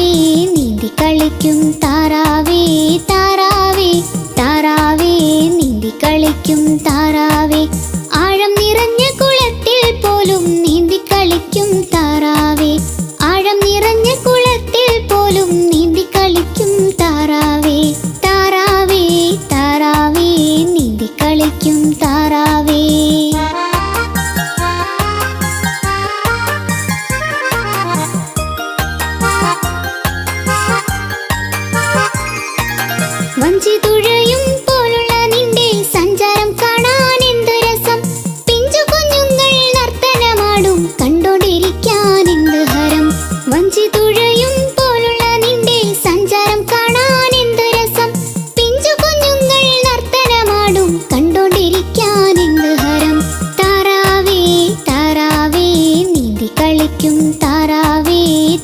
താറാവേ നീന്തി കളിക്കും താറാവേ താറാവേ താറാവേ നീന്തി കളിക്കും താറാവേ ആഴം നിറഞ്ഞ കുളത്തിൽ പോലും നീന്തി കളിക്കും താറാവേ ആഴം നിറഞ്ഞ കുളത്തിൽ പോലും നീന്തി കളിക്കും താറാവേ താറാവേ താറാവേ നീന്തി കളിക്കും താറാവേ വഞ്ചി തുഴയും പോലുള്ള നിന്റെ സഞ്ചാരം കാണാൻ എന്ത് രസം പിഞ്ചു കുഞ്ഞുങ്ങൾ നർത്തനമാടും കണ്ടോണ്ടിരിക്കാൻ എന്ത് ഹരം വഞ്ചി തുഴ